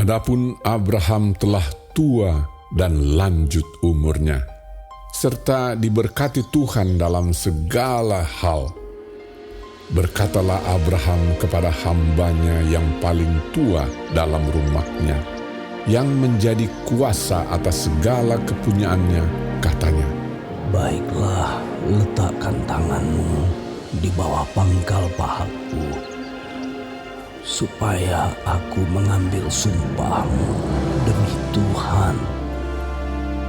Adapun Abraham telah tua dan lanjut umurnya, serta diberkati Tuhan dalam segala hal. Berkatalah Abraham kepada hambanya yang paling tua dalam rumahnya, yang menjadi kuasa atas segala kepunyaannya, katanya, "Baiklah, letakkan tanganmu di bawah pangkal pahaku, supaya aku mengambil sumpahmu demi Tuhan,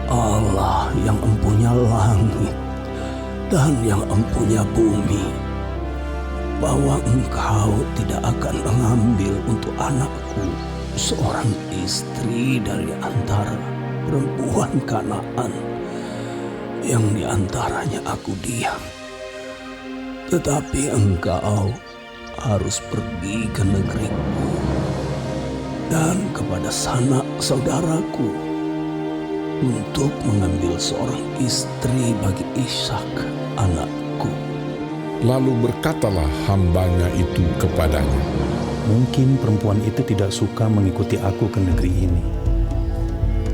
Allah yang empunya langit dan yang empunya bumi, bahwa engkau tidak akan mengambil untuk anakku seorang istri dari antara perempuan Kanaan yang di antaranya aku diam. Tetapi engkau harus pergi ke negeriku dan kepada sanak saudaraku untuk mengambil seorang istri bagi Ishak anakku." Lalu berkatalah hambanya itu kepadanya, "Mungkin perempuan itu tidak suka mengikuti aku ke negeri ini.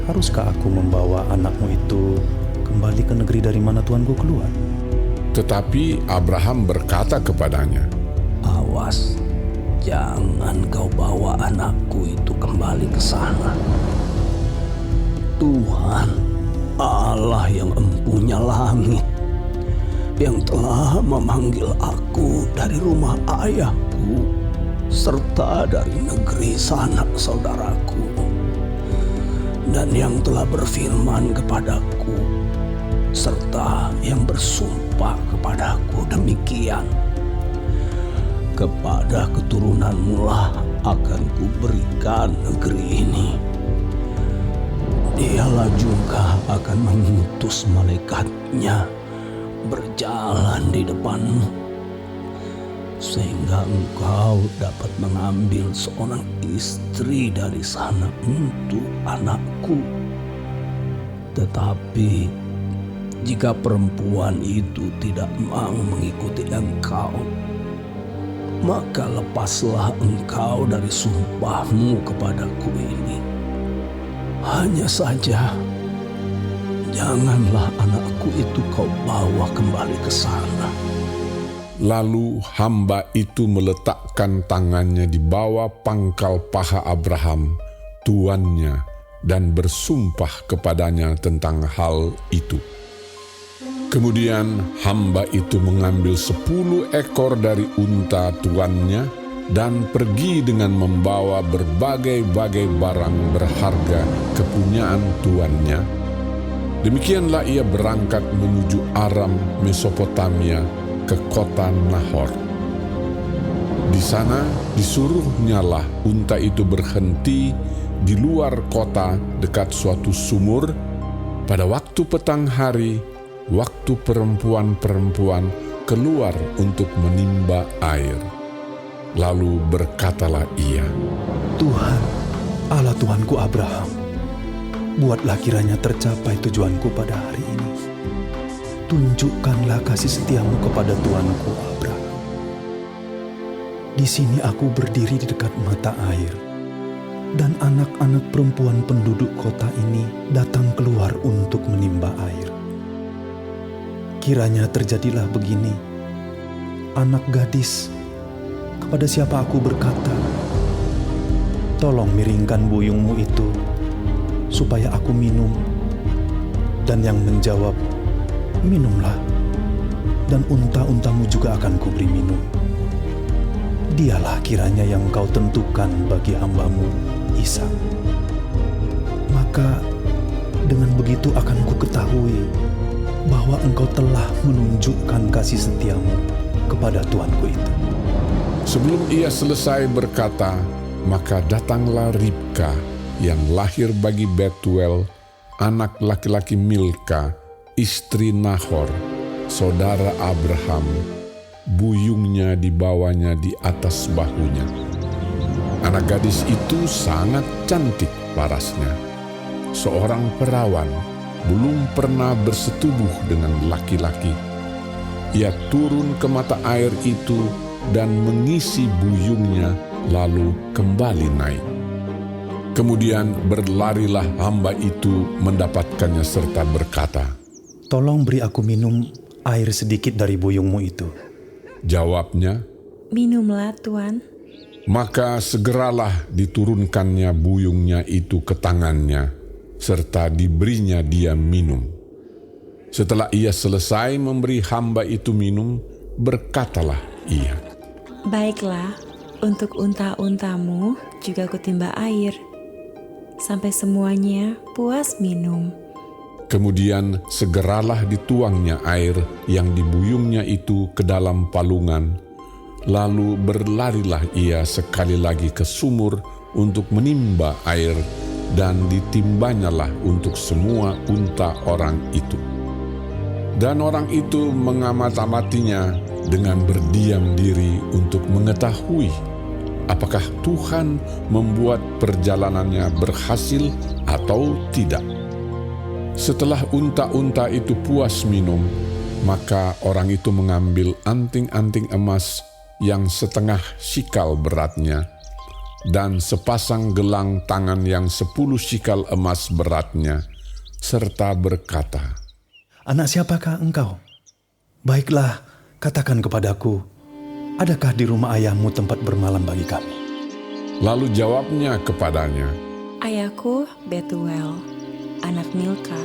Haruskah aku membawa anakmu itu kembali ke negeri dari mana tuanku keluar?" Tetapi Abraham berkata kepadanya, "Awas, jangan kau bawa anakku itu kembali ke sana. Tuhan, Allah yang empunya langit, yang telah memanggil aku dari rumah ayahku serta dari negeri sanak saudaraku, dan yang telah berfirman kepadaku serta yang bersumpah kepadaku demikian, kepada keturunanmu lah akan kuberikan negeri ini. Dialah juga akan mengutus malaikatnya berjalan di depanmu, sehingga engkau dapat mengambil seorang istri dari sana untuk anakku. Tetapi jika perempuan itu tidak mau mengikuti engkau, maka lepaslah engkau dari sumpahmu kepadaku ini. Hanya saja, janganlah anakku itu kau bawa kembali ke sana." Lalu hamba itu meletakkan tangannya di bawah pangkal paha Abraham, tuannya, dan bersumpah kepadanya tentang hal itu. Kemudian hamba itu mengambil 10 ekor dari unta tuannya dan pergi dengan membawa berbagai-bagai barang berharga kepunyaan tuannya. Demikianlah ia berangkat menuju Aram, Mesopotamia, ke kota Nahor. Di sana disuruhnyalah unta itu berhenti di luar kota dekat suatu sumur pada waktu petang hari, waktu perempuan-perempuan keluar untuk menimba air. Lalu berkatalah ia, "Tuhan, Allah Tuanku Abraham, buatlah kiranya tercapai tujuanku pada hari ini. Tunjukkanlah kasih setiamu kepada Tuanku Abraham. Di sini aku berdiri di dekat mata air, dan anak-anak perempuan penduduk kota ini datang keluar untuk menimba air. Kiranya terjadilah begini, anak gadis, kepada siapa aku berkata, 'Tolong miringkan buyungmu itu, supaya aku minum,' dan yang menjawab, 'Minumlah, dan unta-untamu juga akan kuberi minum.' Dialah kiranya yang kau tentukan bagi hambamu Ishak. Maka dengan begitu akan kuketahui bahwa engkau telah menunjukkan kasih setiamu kepada tuanku itu." Sebelum ia selesai berkata, maka datanglah Ribka yang lahir bagi Betuel, anak laki-laki Milka, istri Nahor, saudara Abraham. Buyungnya dibawanya di atas bahunya. Anak gadis itu sangat cantik parasnya, seorang perawan, belum pernah bersetubuh dengan laki-laki. Ia turun ke mata air itu dan mengisi buyungnya, lalu kembali naik. Kemudian berlarilah hamba itu mendapatkannya serta berkata, "Tolong beri aku minum air sedikit dari buyungmu itu." Jawabnya, "Minumlah, Tuan." maka segeralah diturunkannya buyungnya itu ke tangannya, serta diberinya dia minum. Setelah ia selesai memberi hamba itu minum, berkatalah ia, "Baiklah, untuk unta-untamu juga kutimba air, sampai semuanya puas minum." Kemudian segeralah dituangnya air yang dibuyungnya itu ke dalam palungan, lalu berlarilah ia sekali lagi ke sumur untuk menimba air, dan ditimbanyalah untuk semua unta orang itu. Dan orang itu mengamat-amatinya dengan berdiam diri untuk mengetahui apakah Tuhan membuat perjalanannya berhasil atau tidak. Setelah unta-unta itu puas minum, maka orang itu mengambil anting-anting emas yang setengah sikal beratnya, dan sepasang gelang tangan yang 10 sikal emas beratnya, serta berkata, "Anak siapakah engkau? Baiklah, katakan kepadaku, adakah di rumah ayahmu tempat bermalam bagi kami?" Lalu jawabnya kepadanya, "Ayahku Betuel, anak Milka,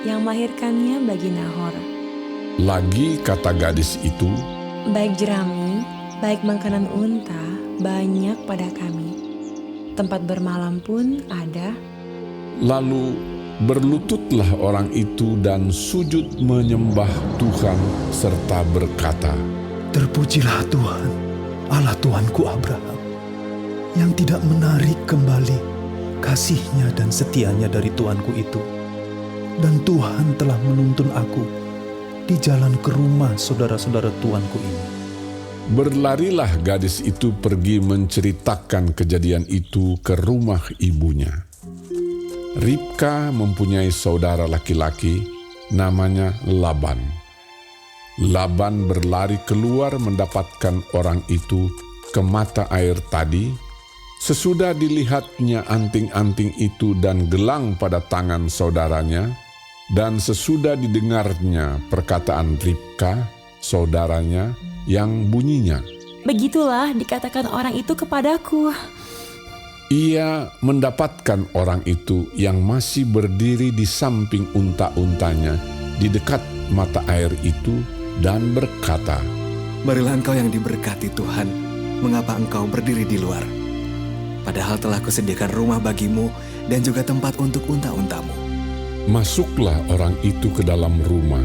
yang melahirkannya bagi Nahor. Lagi kata gadis itu, Baik jerami, baik makanan unta, banyak pada kami. Tempat bermalam pun ada." lalu berlututlah orang itu dan sujud menyembah Tuhan serta berkata, "Terpujilah Tuhan, Allah Tuanku Abraham, yang tidak menarik kembali kasih-Nya dan setia-Nya dari Tuanku itu. Dan Tuhan telah menuntun aku di jalan ke rumah saudara-saudara Tuanku ini." Berlarilah gadis itu pergi menceritakan kejadian itu ke rumah ibunya. Ribka mempunyai saudara laki-laki, namanya Laban. Laban berlari keluar mendapatkan orang itu ke mata air tadi. Sesudah dilihatnya anting-anting itu dan gelang pada tangan saudaranya, dan sesudah didengarnya perkataan Ribka, saudaranya, yang bunyinya, "Begitulah dikatakan orang itu kepadaku." ia mendapatkan orang itu yang masih berdiri di samping unta-untanya di dekat mata air itu dan berkata, "Marilah engkau yang diberkati Tuhan, mengapa engkau berdiri di luar? Padahal telah kusediakan rumah bagimu dan juga tempat untuk unta-untamu." Masuklah orang itu ke dalam rumah.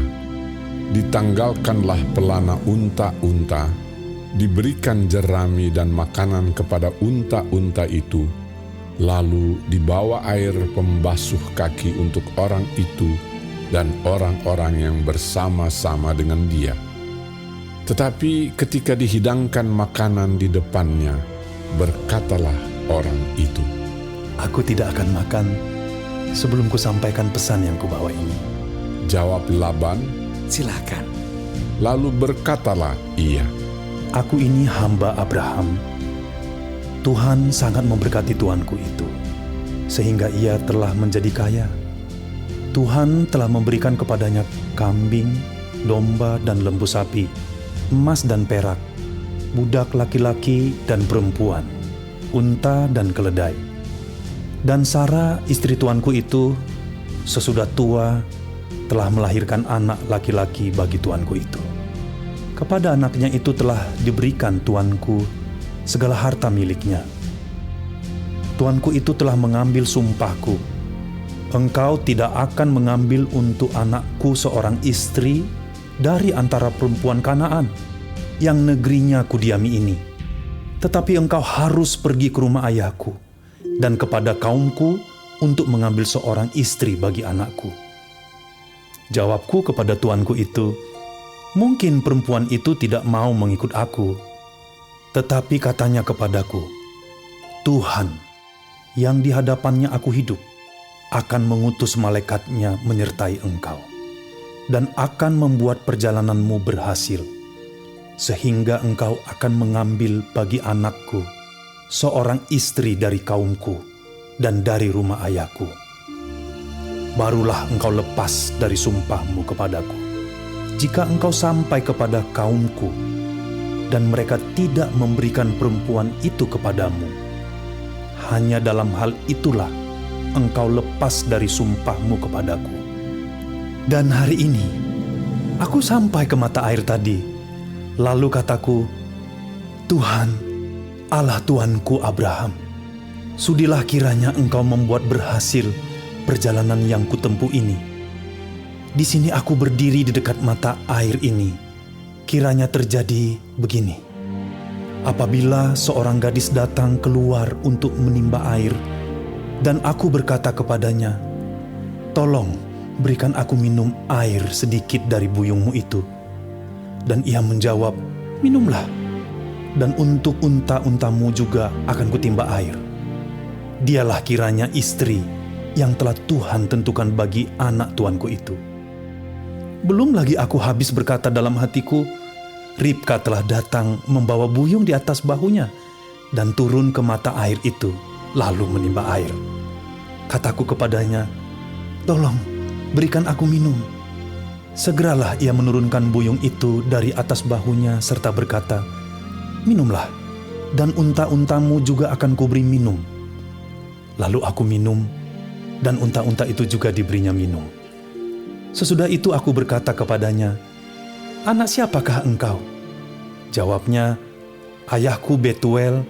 Ditanggalkanlah pelana unta-unta, diberikan jerami dan makanan kepada unta-unta itu, lalu dibawa air pembasuh kaki untuk orang itu dan orang-orang yang bersama-sama dengan dia. Tetapi ketika dihidangkan makanan di depannya, berkatalah orang itu, "Aku tidak akan makan sebelum kusampaikan pesan yang kubawa ini." Jawab Laban, "Silakan." lalu berkatalah ia, "Aku ini hamba Abraham. Tuhan sangat memberkati tuanku itu, sehingga ia telah menjadi kaya. Tuhan telah memberikan kepadanya kambing, domba, dan lembu sapi, emas dan perak, budak laki-laki dan perempuan, unta dan keledai. Dan Sara, istri tuanku itu, sesudah tua, telah melahirkan anak laki-laki bagi tuanku itu. Kepada anaknya itu telah diberikan tuanku segala harta miliknya. Tuanku itu telah mengambil sumpahku, engkau tidak akan mengambil untuk anakku seorang istri dari antara perempuan Kanaan yang negerinya kudiami ini. Tetapi engkau harus pergi ke rumah ayahku dan kepada kaumku untuk mengambil seorang istri bagi anakku." Jawabku kepada tuanku itu, "Mungkin perempuan itu tidak mau mengikut aku." Tetapi katanya kepadaku, "Tuhan, yang di hadapannya aku hidup, akan mengutus malaikatnya menyertai engkau, dan akan membuat perjalananmu berhasil, sehingga engkau akan mengambil bagi anakku seorang istri dari kaumku, dan dari rumah ayahku. Barulah engkau lepas dari sumpahmu kepadaku. Jika engkau sampai kepada kaumku, dan mereka tidak memberikan perempuan itu kepadamu, hanya dalam hal itulah engkau lepas dari sumpahmu kepadaku. Dan hari ini, aku sampai ke mata air tadi. Lalu kataku, Tuhan, Allah Tuanku Abraham, sudilah kiranya engkau membuat berhasil perjalanan yang kutempuh ini. Di sini aku berdiri di dekat mata air ini. Kiranya terjadi begini. Apabila seorang gadis datang keluar untuk menimba air, dan aku berkata kepadanya, tolong berikan aku minum air sedikit dari buyungmu itu. Dan ia menjawab, minumlah, dan untuk unta-untamu juga akan kutimba air. Dialah kiranya istri yang telah Tuhan tentukan bagi anak tuanku itu. Belum lagi aku habis berkata dalam hatiku, Ribka telah datang membawa buyung di atas bahunya dan turun ke mata air itu, lalu menimba air. Kataku kepadanya, tolong berikan aku minum. Segeralah ia menurunkan buyung itu dari atas bahunya serta berkata, minumlah, dan unta-untamu juga akan kuberi minum. Lalu aku minum, dan unta-unta itu juga diberinya minum. Sesudah itu aku berkata kepadanya, anak siapakah engkau? Jawabnya, ayahku Betuel,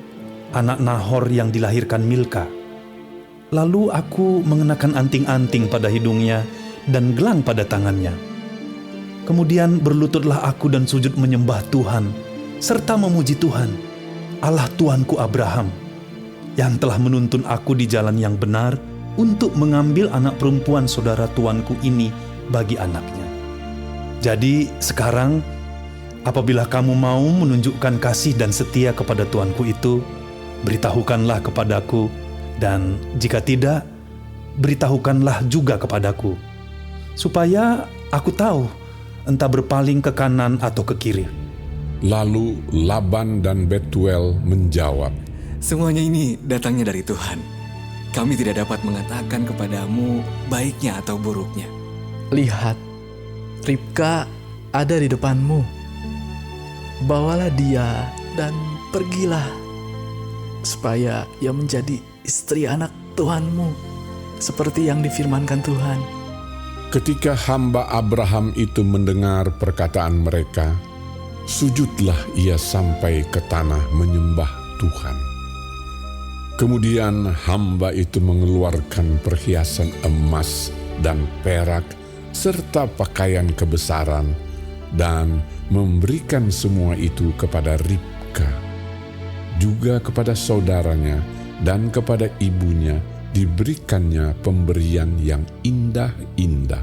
anak Nahor yang dilahirkan Milka. Lalu aku mengenakan anting-anting pada hidungnya dan gelang pada tangannya. Kemudian berlututlah aku dan sujud menyembah Tuhan, serta memuji Tuhan, Allah Tuanku Abraham, yang telah menuntun aku di jalan yang benar untuk mengambil anak perempuan saudara tuanku ini bagi anaknya. Jadi sekarang, apabila kamu mau menunjukkan kasih dan setia kepada tuanku itu, beritahukanlah kepadaku, dan jika tidak, beritahukanlah juga kepadaku, supaya aku tahu entah berpaling ke kanan atau ke kiri. Lalu Laban dan Betuel menjawab, Semuanya ini datangnya dari Tuhan. Kami tidak dapat mengatakan kepadamu baiknya atau buruknya. Lihat, Ribka ada di depanmu. Bawalah dia dan pergilah, supaya ia menjadi istri anak Tuhanmu, seperti yang difirmankan Tuhan. ketika hamba Abraham itu mendengar perkataan mereka, sujudlah ia sampai ke tanah menyembah Tuhan. Kemudian hamba itu mengeluarkan perhiasan emas dan perak serta pakaian kebesaran dan memberikan semua itu kepada Ribka. Juga kepada saudaranya dan kepada ibunya diberikannya pemberian yang indah-indah.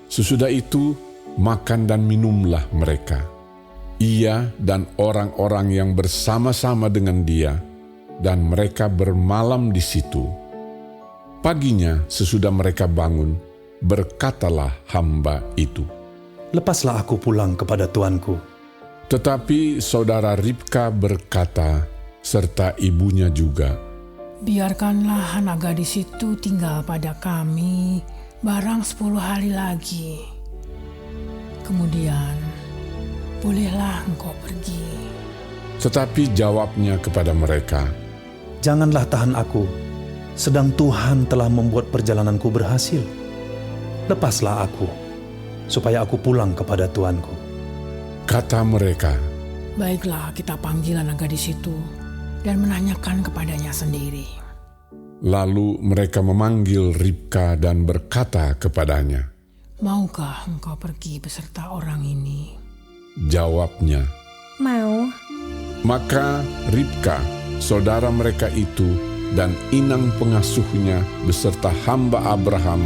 Sesudah itu makan dan minumlah mereka, ia dan orang-orang yang bersama-sama dengan dia, dan mereka bermalam di situ. Paginya sesudah mereka bangun, berkatalah hamba itu, "Lepaslah aku pulang kepada tuanku." Tetapi saudara Ribka berkata, serta ibunya juga, "Biarkanlah anak gadis itu tinggal pada kami barang 10 hari lagi. Kemudian bolehlah engkau pergi." Tetapi jawabnya kepada mereka, "Janganlah tahan aku, sedang Tuhan telah membuat perjalananku berhasil. Lepaslah aku, supaya aku pulang kepada tuanku." Kata mereka, "Baiklah, kita panggil anak gadis itu dan menanyakan kepadanya sendiri." lalu mereka memanggil Ribka dan berkata kepadanya. "Maukah engkau pergi beserta orang ini?" Jawabnya, Mau. maka Ribka, saudara mereka itu, dan inang pengasuhnya beserta hamba Abraham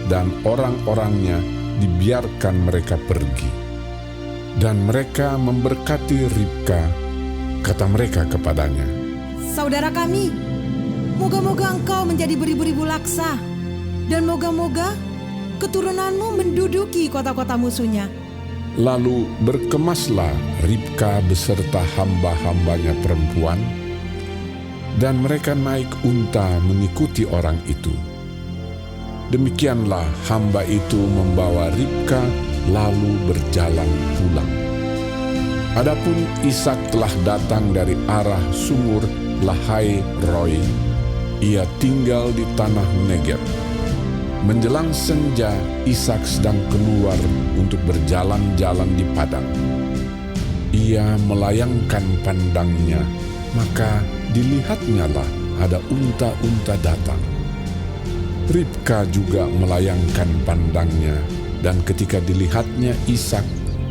dan orang-orangnya dibiarkan mereka pergi. Dan mereka memberkati Ribka, kata mereka kepadanya, "Saudara kami, moga-moga engkau menjadi beribu-ribu laksa, dan moga-moga keturunanmu menduduki kota-kota musuhnya." Lalu berkemaslah Ribka beserta hamba-hambanya perempuan, dan mereka naik unta mengikuti orang itu. Demikianlah hamba itu membawa Ribka lalu berjalan pulang. Adapun Ishak telah datang dari arah sumur Lahai Roi. Ia tinggal di tanah Negeb. Menjelang senja, Ishak sedang keluar untuk berjalan-jalan di padang. Ia melayangkan pandangnya, maka dilihatnyalah ada unta-unta datang. Ribka juga melayangkan pandangnya, dan ketika dilihatnya Ishak,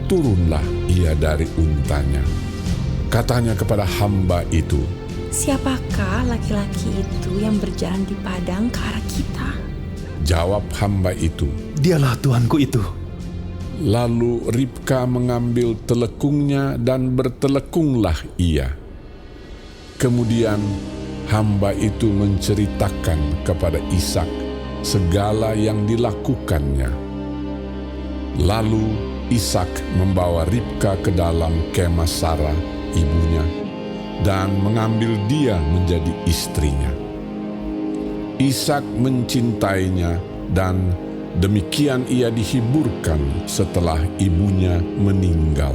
turunlah ia dari untanya. Katanya kepada hamba itu, "Siapakah laki-laki itu yang berjalan di padang ke arah kita?" Jawab hamba itu, Dialah tuanku itu. lalu Ribka mengambil telekungnya dan bertelekunglah ia. Kemudian hamba itu menceritakan kepada Ishak segala yang dilakukannya. Lalu Ishak membawa Ribka ke dalam kemah Sarah, ibunya, dan mengambil dia menjadi istrinya. Ishak mencintainya, dan demikian ia dihiburkan setelah ibunya meninggal.